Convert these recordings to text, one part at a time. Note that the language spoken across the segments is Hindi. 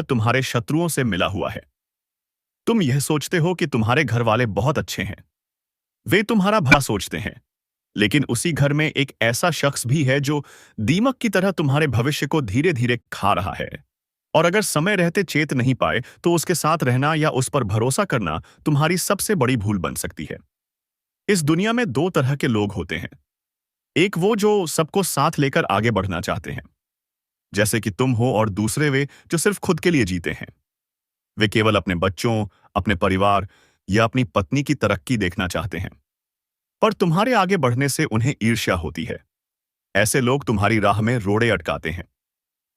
तुम्हारे शत्रुओं से मिला हुआ है। तुम यह सोचते हो कि तुम्हारे घर वाले बहुत अच्छे हैं, वे तुम्हारा भला सोचते हैं, लेकिन उसी घर में एक ऐसा शख्स भी है जो दीमक की तरह तुम्हारे भविष्य को धीरे धीरे खा रहा है। और अगर समय रहते चेत नहीं पाए तो उसके साथ रहना या उस पर भरोसा करना तुम्हारी सबसे बड़ी भूल बन सकती है। इस दुनिया में दो तरह के लोग होते हैं। एक वो जो सबको साथ लेकर आगे बढ़ना चाहते हैं, जैसे कि तुम हो, और दूसरे वे जो सिर्फ खुद के लिए जीते हैं। वे केवल अपने बच्चों, अपने परिवार या अपनी पत्नी की तरक्की देखना चाहते हैं, पर तुम्हारे आगे बढ़ने से उन्हें ईर्ष्या होती है। ऐसे लोग तुम्हारी राह में रोड़े अटकाते हैं।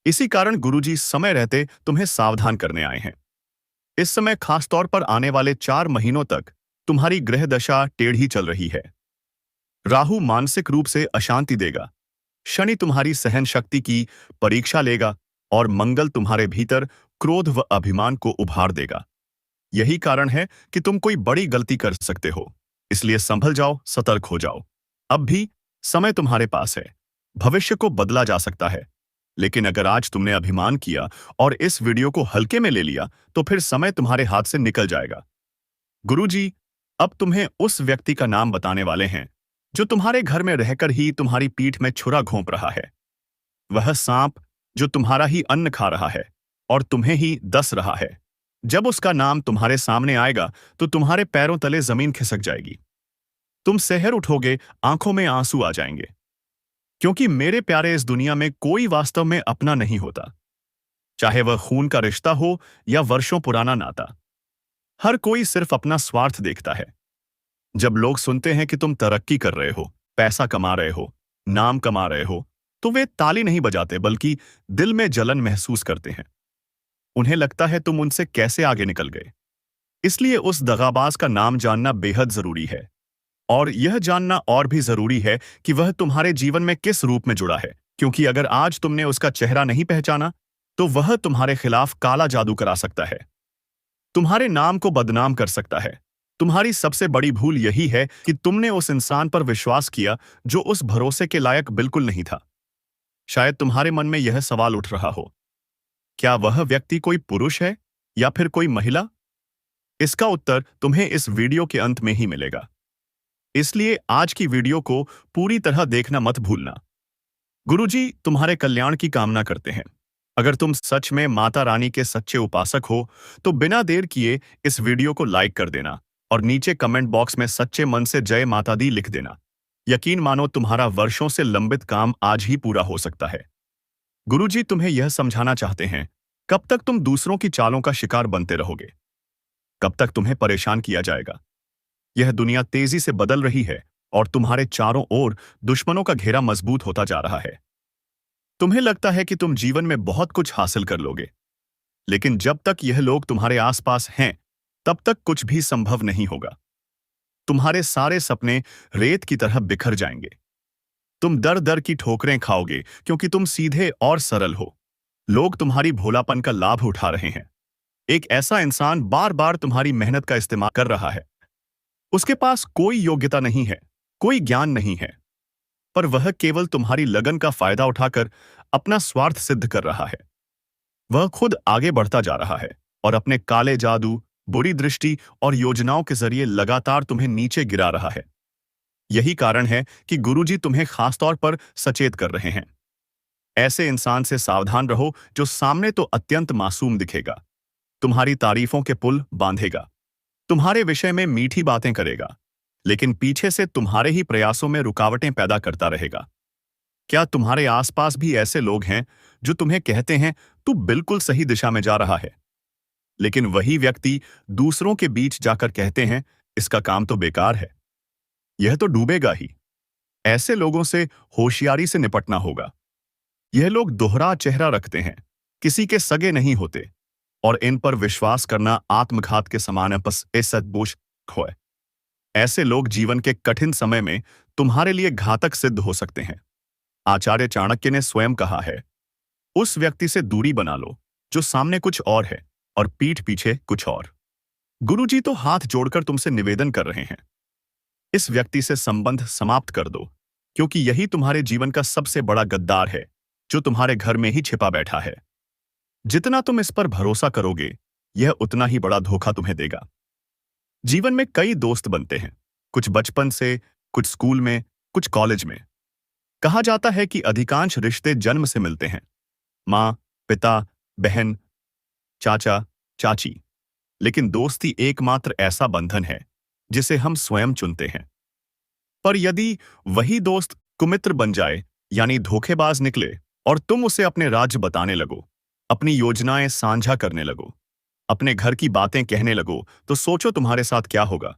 इसी कारण गुरुजी समय रहते तुम्हें सावधान करने आए हैं। इस समय खासतौर पर आने वाले 4 महीनों तक तुम्हारी ग्रह दशा टेढ़ी चल रही है। राहु मानसिक रूप से अशांति देगा, शनि तुम्हारी सहन शक्ति की परीक्षा लेगा और मंगल तुम्हारे भीतर क्रोध व अभिमान को उभार देगा। यही कारण है कि तुम कोई बड़ी गलती कर सकते हो, इसलिए संभल जाओ, सतर्क हो जाओ। अब भी समय तुम्हारे पास है। भविष्य को बदला जा सकता है, लेकिन अगर आज तुमने अभिमान किया और इस वीडियो को हल्के में ले लिया तो फिर समय तुम्हारे हाथ से निकल जाएगा। गुरुजी अब तुम्हें उस व्यक्ति का नाम बताने वाले हैं जो तुम्हारे घर में रहकर ही तुम्हारी पीठ में छुरा घोंप रहा है। वह सांप जो तुम्हारा ही अन्न खा रहा है और तुम्हें ही डस रहा है। जब उसका नाम तुम्हारे सामने आएगा तो तुम्हारे पैरों तले जमीन खिसक जाएगी। तुम सहर उठोगे, आंखों में आंसू आ जाएंगे, क्योंकि मेरे प्यारे, इस दुनिया में कोई वास्तव में अपना नहीं होता, चाहे वह खून का रिश्ता हो या वर्षों पुराना नाता। हर कोई सिर्फ अपना स्वार्थ देखता है। जब लोग सुनते हैं कि तुम तरक्की कर रहे हो, पैसा कमा रहे हो, नाम कमा रहे हो, तो वे ताली नहीं बजाते बल्कि दिल में जलन महसूस करते हैं। उन्हें लगता है तुम उनसे कैसे आगे निकल गए। इसलिए उस दगाबाज का नाम जानना बेहद जरूरी है, और यह जानना और भी जरूरी है कि वह तुम्हारे जीवन में किस रूप में जुड़ा है, क्योंकि अगर आज तुमने उसका चेहरा नहीं पहचाना तो वह तुम्हारे खिलाफ काला जादू करा सकता है, तुम्हारे नाम को बदनाम कर सकता है। तुम्हारी सबसे बड़ी भूल यही है कि तुमने उस इंसान पर विश्वास किया जो उस भरोसे के लायक बिल्कुल नहीं था। शायद तुम्हारे मन में यह सवाल उठ रहा हो, क्या वह व्यक्ति कोई पुरुष है या फिर कोई महिला? इसका उत्तर तुम्हें इस वीडियो के अंत में ही मिलेगा, इसलिए आज की वीडियो को पूरी तरह देखना मत भूलना। गुरुजी तुम्हारे कल्याण की कामना करते हैं। अगर तुम सच में माता रानी के सच्चे उपासक हो तो बिना देर किए इस वीडियो को लाइक कर देना और नीचे कमेंट बॉक्स में सच्चे मन से जय माता दी लिख देना। यकीन मानो तुम्हारा वर्षों से लंबित काम आज ही पूरा हो सकता है। गुरुजी तुम्हें यह समझाना चाहते हैं, कब तक तुम दूसरों की चालों का शिकार बनते रहोगे? कब तक तुम्हें परेशान किया जाएगा? यह दुनिया तेजी से बदल रही है और तुम्हारे चारों ओर दुश्मनों का घेरा मजबूत होता जा रहा है। तुम्हें लगता है कि तुम जीवन में बहुत कुछ हासिल कर लोगे, लेकिन जब तक यह लोग तुम्हारे आसपास हैं तब तक कुछ भी संभव नहीं होगा। तुम्हारे सारे सपने रेत की तरह बिखर जाएंगे। तुम दर दर की ठोकरें खाओगे क्योंकि तुम सीधे और सरल हो। लोग तुम्हारी भोलापन का लाभ उठा रहे हैं। एक ऐसा इंसान बार बार तुम्हारी मेहनत का इस्तेमाल कर रहा है। उसके पास कोई योग्यता नहीं है, कोई ज्ञान नहीं है, पर वह केवल तुम्हारी लगन का फायदा उठाकर अपना स्वार्थ सिद्ध कर रहा है। वह खुद आगे बढ़ता जा रहा है और अपने काले जादू, बुरी दृष्टि और योजनाओं के जरिए लगातार तुम्हें नीचे गिरा रहा है। यही कारण है कि गुरुजी तुम्हें खासतौर पर सचेत कर रहे हैं। ऐसे इंसान से सावधान रहो जो सामने तो अत्यंत मासूम दिखेगा, तुम्हारी तारीफों के पुल बांधेगा, तुम्हारे विषय में मीठी बातें करेगा, लेकिन पीछे से तुम्हारे ही प्रयासों में रुकावटें पैदा करता रहेगा। क्या तुम्हारे आसपास भी ऐसे लोग हैं जो तुम्हें कहते हैं तू बिल्कुल सही दिशा में जा रहा है, लेकिन वही व्यक्ति दूसरों के बीच जाकर कहते हैं इसका काम तो बेकार है, यह तो डूबेगा ही? ऐसे लोगों से होशियारी से निपटना होगा। यह लोग दोहरा चेहरा रखते हैं, किसी के सगे नहीं होते, और इन पर विश्वास करना आत्मघात के समान है। बस सदबोश खोए। ऐसे लोग जीवन के कठिन समय में तुम्हारे लिए घातक सिद्ध हो सकते हैं। आचार्य चाणक्य ने स्वयं कहा है, उस व्यक्ति से दूरी बना लो जो सामने कुछ और है और पीठ पीछे कुछ और। गुरुजी तो हाथ जोड़कर तुमसे निवेदन कर रहे हैं, इस व्यक्ति से संबंध समाप्त कर दो, क्योंकि यही तुम्हारे जीवन का सबसे बड़ा गद्दार है जो तुम्हारे घर में ही छिपा बैठा है। जितना तुम इस पर भरोसा करोगे, यह उतना ही बड़ा धोखा तुम्हें देगा। जीवन में कई दोस्त बनते हैं, कुछ बचपन से, कुछ स्कूल में, कुछ कॉलेज में। कहा जाता है कि अधिकांश रिश्ते जन्म से मिलते हैं। माँ, पिता, बहन, चाचा, चाची। लेकिन दोस्ती एकमात्र ऐसा बंधन है जिसे हम स्वयं चुनते हैं। पर यदि वही दोस्त कुमित्र बन जाए, यानी धोखेबाज निकले, और तुम उसे अपने राज्य बताने लगो, अपनी योजनाएं साझा करने लगो, अपने घर की बातें कहने लगो, तो सोचो तुम्हारे साथ क्या होगा।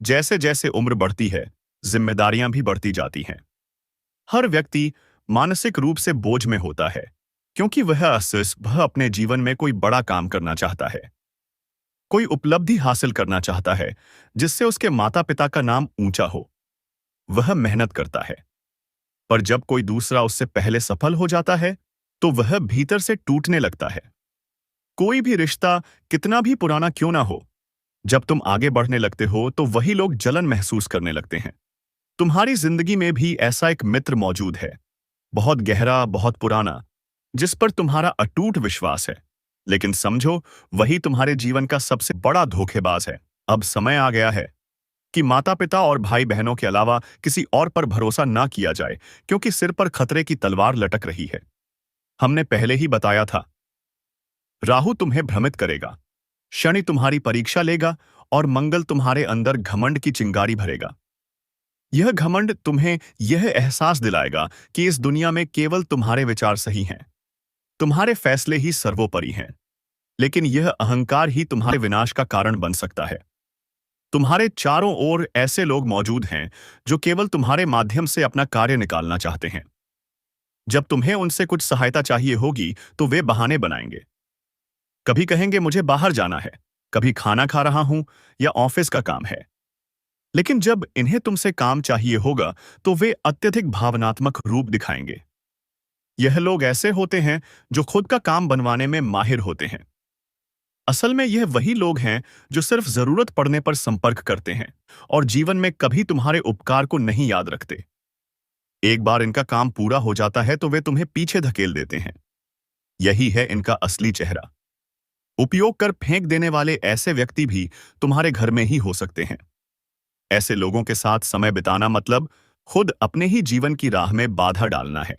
जैसे जैसे उम्र बढ़ती है, जिम्मेदारियां भी बढ़ती जाती हैं। हर व्यक्ति मानसिक रूप से बोझ में होता है, क्योंकि वह अपने जीवन में कोई बड़ा काम करना चाहता है, कोई उपलब्धि हासिल करना चाहता है जिससे उसके माता पिता का नाम ऊंचा हो। वह मेहनत करता है, पर जब कोई दूसरा उससे पहले सफल हो जाता है, तो वह भीतर से टूटने लगता है। कोई भी रिश्ता कितना भी पुराना क्यों ना हो, जब तुम आगे बढ़ने लगते हो तो वही लोग जलन महसूस करने लगते हैं। तुम्हारी जिंदगी में भी ऐसा एक मित्र मौजूद है, बहुत गहरा, बहुत पुराना, जिस पर तुम्हारा अटूट विश्वास है। लेकिन समझो, वही तुम्हारे जीवन का सबसे बड़ा धोखेबाज है। अब समय आ गया है कि माता पिता और भाई बहनों के अलावा किसी और पर भरोसा ना किया जाए, क्योंकि सिर पर खतरे की तलवार लटक रही है। हमने पहले ही बताया था, राहु तुम्हें भ्रमित करेगा, शनि तुम्हारी परीक्षा लेगा, और मंगल तुम्हारे अंदर घमंड की चिंगारी भरेगा। यह घमंड तुम्हें यह एहसास दिलाएगा कि इस दुनिया में केवल तुम्हारे विचार सही हैं, तुम्हारे फैसले ही सर्वोपरि हैं। लेकिन यह अहंकार ही तुम्हारे विनाश का कारण बन सकता है। तुम्हारे चारों ओर ऐसे लोग मौजूद हैं जो केवल तुम्हारे माध्यम से अपना कार्य निकालना चाहते हैं। जब तुम्हें उनसे कुछ सहायता चाहिए होगी, तो वे बहाने बनाएंगे। कभी कहेंगे मुझे बाहर जाना है, कभी खाना खा रहा हूं, या ऑफिस का काम है। लेकिन जब इन्हें तुमसे काम चाहिए होगा, तो वे अत्यधिक भावनात्मक रूप दिखाएंगे। यह लोग ऐसे होते हैं जो खुद का काम बनवाने में माहिर होते हैं। असल में यह वही लोग हैं जो सिर्फ जरूरत पड़ने पर संपर्क करते हैं, और जीवन में कभी तुम्हारे उपकार को नहीं याद रखते। एक बार इनका काम पूरा हो जाता है तो वे तुम्हें पीछे धकेल देते हैं। यही है इनका असली चेहरा। उपयोग कर फेंक देने वाले ऐसे व्यक्ति भी तुम्हारे घर में ही हो सकते हैं। ऐसे लोगों के साथ समय बिताना मतलब खुद अपने ही जीवन की राह में बाधा डालना है।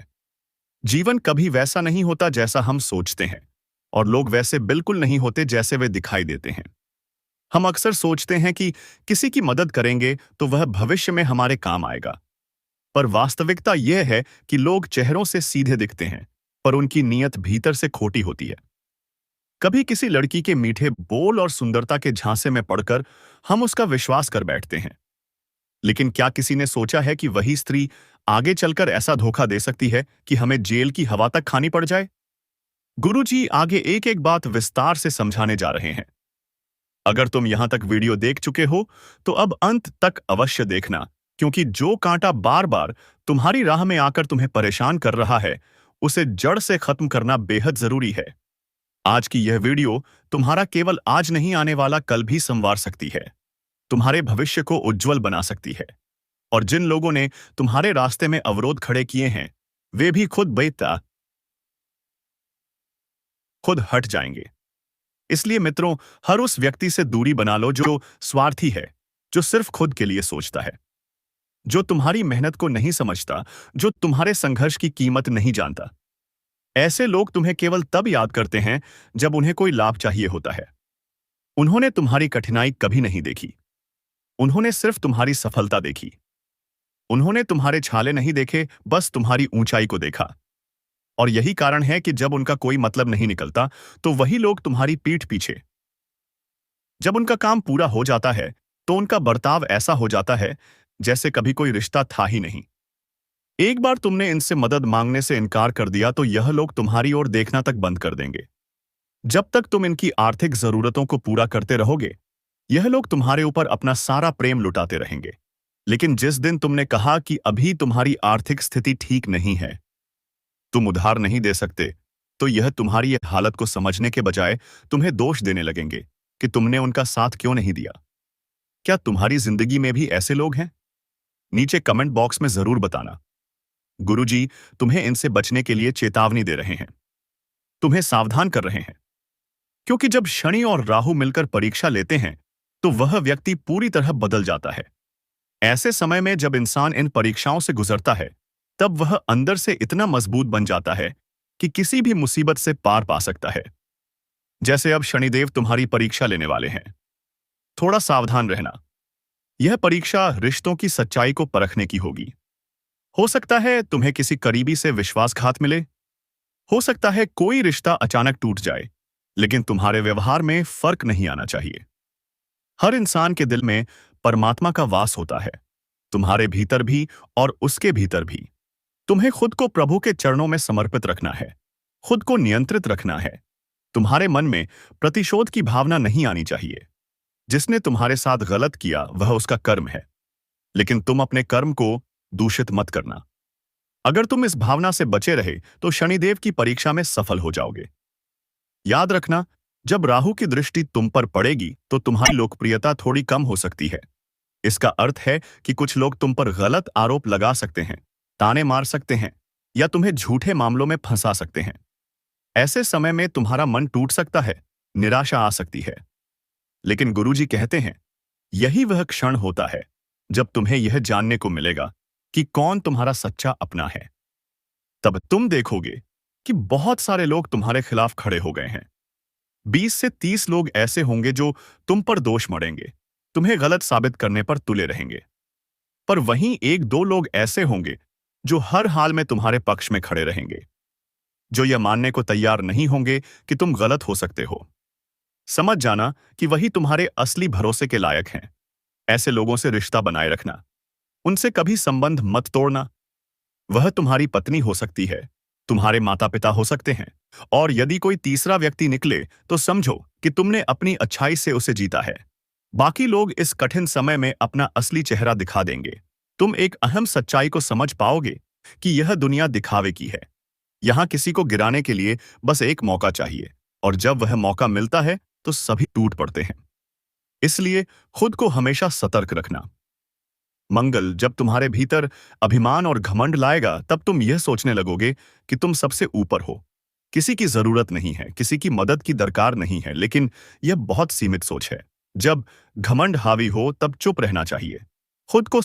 जीवन कभी वैसा नहीं होता जैसा हम सोचते हैं, और लोग वैसे बिल्कुल नहीं होते जैसे वे दिखाई देते हैं। हम अक्सर सोचते हैं कि किसी की मदद करेंगे तो वह भविष्य में हमारे काम आएगा, पर वास्तविकता यह है कि लोग चेहरों से सीधे दिखते हैं, पर उनकी नीयत भीतर से खोटी होती है। कभी किसी लड़की के मीठे बोल और सुंदरता के झांसे में पड़कर हम उसका विश्वास कर बैठते हैं। लेकिन क्या किसी ने सोचा है कि वही स्त्री आगे चलकर ऐसा धोखा दे सकती है कि हमें जेल की हवा तक खानी पड़ जाए? गुरुजी आगे एक एक बात विस्तार से समझाने जा रहे हैं। अगर तुम यहां तक वीडियो देख चुके हो, तो अब अंत तक अवश्य देखना, क्योंकि जो कांटा बार बार तुम्हारी राह में आकर तुम्हें परेशान कर रहा है, उसे जड़ से खत्म करना बेहद जरूरी है। आज की यह वीडियो तुम्हारा केवल आज नहीं, आने वाला कल भी संवार सकती है, तुम्हारे भविष्य को उज्जवल बना सकती है। और जिन लोगों ने तुम्हारे रास्ते में अवरोध खड़े किए हैं, वे भी खुद हट जाएंगे। इसलिए मित्रों, हर उस व्यक्ति से दूरी बना लो जो स्वार्थी है, जो सिर्फ खुद के लिए सोचता है, जो तुम्हारी मेहनत को नहीं समझता, जो तुम्हारे संघर्ष की कीमत नहीं जानता। ऐसे लोग तुम्हें केवल तब याद करते हैं जब उन्हें कोई लाभ चाहिए होता है। उन्होंने तुम्हारी कठिनाई कभी नहीं देखी, उन्होंने सिर्फ तुम्हारी सफलता देखी। उन्होंने तुम्हारे छाले नहीं देखे, बस तुम्हारी ऊंचाई को देखा। और यही कारण है कि जब उनका कोई मतलब नहीं निकलता, तो वही लोग तुम्हारी पीठ पीछे। जब उनका काम पूरा हो जाता है, तो उनका बर्ताव ऐसा हो जाता है जैसे कभी कोई रिश्ता था ही नहीं। एक बार तुमने इनसे मदद मांगने से इनकार कर दिया, तो यह लोग तुम्हारी ओर देखना तक बंद कर देंगे। जब तक तुम इनकी आर्थिक जरूरतों को पूरा करते रहोगे, यह लोग तुम्हारे ऊपर अपना सारा प्रेम लुटाते रहेंगे। लेकिन जिस दिन तुमने कहा कि अभी तुम्हारी आर्थिक स्थिति ठीक नहीं है, तुम उधार नहीं दे सकते, तो यह तुम्हारी ये हालत को समझने के बजाय तुम्हें दोष देने लगेंगे कि तुमने उनका साथ क्यों नहीं दिया। क्या तुम्हारी जिंदगी में भी ऐसे लोग हैं? नीचे कमेंट बॉक्स में जरूर बताना। गुरुजी तुम्हें इनसे बचने के लिए चेतावनी दे रहे हैं। तुम्हें सावधान कर रहे हैं। क्योंकि जब शनि और राहु मिलकर परीक्षा लेते हैं तो वह व्यक्ति पूरी तरह बदल जाता है। ऐसे समय में जब इंसान इन परीक्षाओं से गुजरता है तब वह अंदर से इतना मजबूत बन जाता है कि किसी भी मुसीबत से पार पा सकता है। जैसे अब शनिदेव तुम्हारी परीक्षा लेने वाले हैं। थोड़ा सावधान रहना। यह परीक्षा रिश्तों की सच्चाई को परखने की होगी। हो सकता है तुम्हें किसी करीबी से विश्वासघात मिले। हो सकता है कोई रिश्ता अचानक टूट जाए, लेकिन तुम्हारे व्यवहार में फर्क नहीं आना चाहिए। हर इंसान के दिल में परमात्मा का वास होता है, तुम्हारे भीतर भी और उसके भीतर भी। तुम्हें खुद को प्रभु के चरणों में समर्पित रखना है, खुद को नियंत्रित रखना है। तुम्हारे मन में प्रतिशोध की भावना नहीं आनी चाहिए। जिसने तुम्हारे साथ गलत किया वह उसका कर्म है, लेकिन तुम अपने कर्म को दूषित मत करना। अगर तुम इस भावना से बचे रहे तो शनिदेव की परीक्षा में सफल हो जाओगे। याद रखना, जब राहु की दृष्टि तुम पर पड़ेगी तो तुम्हारी लोकप्रियता थोड़ी कम हो सकती है। इसका अर्थ है कि कुछ लोग तुम पर गलत आरोप लगा सकते हैं, ताने मार सकते हैं या तुम्हें झूठे मामलों में फंसा सकते हैं। ऐसे समय में तुम्हारा मन टूट सकता है, निराशा आ सकती है। लेकिन गुरुजी कहते हैं, यही वह क्षण होता है जब तुम्हें यह जानने को मिलेगा कि कौन तुम्हारा सच्चा अपना है। तब तुम देखोगे कि बहुत सारे लोग तुम्हारे खिलाफ खड़े हो गए हैं। 20 से 30 लोग ऐसे होंगे जो तुम पर दोष मढ़ेंगे, तुम्हें गलत साबित करने पर तुले रहेंगे। पर वहीं 1-2 लोग ऐसे होंगे जो हर हाल में तुम्हारे पक्ष में खड़े रहेंगे, जो यह मानने को तैयार नहीं होंगे कि तुम गलत हो सकते हो। समझ जाना कि वही तुम्हारे असली भरोसे के लायक हैं। ऐसे लोगों से रिश्ता बनाए रखना, उनसे कभी संबंध मत तोड़ना। वह तुम्हारी पत्नी हो सकती है, तुम्हारे माता पिता हो सकते हैं, और यदि कोई तीसरा व्यक्ति निकले तो समझो कि तुमने अपनी अच्छाई से उसे जीता है। बाकी लोग इस कठिन समय में अपना असली चेहरा दिखा देंगे। तुम एक अहम सच्चाई को समझ पाओगे कि यह दुनिया दिखावे की है। यहां किसी को गिराने के लिए बस एक मौका चाहिए, और जब वह मौका मिलता है तो सभी टूट पड़ते हैं। इसलिए खुद को हमेशा सतर्क रखना। मंगल जब तुम्हारे भीतर अभिमान और घमंड लाएगा तब तुम यह सोचने लगोगे कि तुम सबसे ऊपर हो। किसी की जरूरत नहीं है, किसी की मदद की दरकार नहीं है, लेकिन यह बहुत सीमित सोच है। जब घमंड हावी हो तब चुप रहना चाहिए। खुद को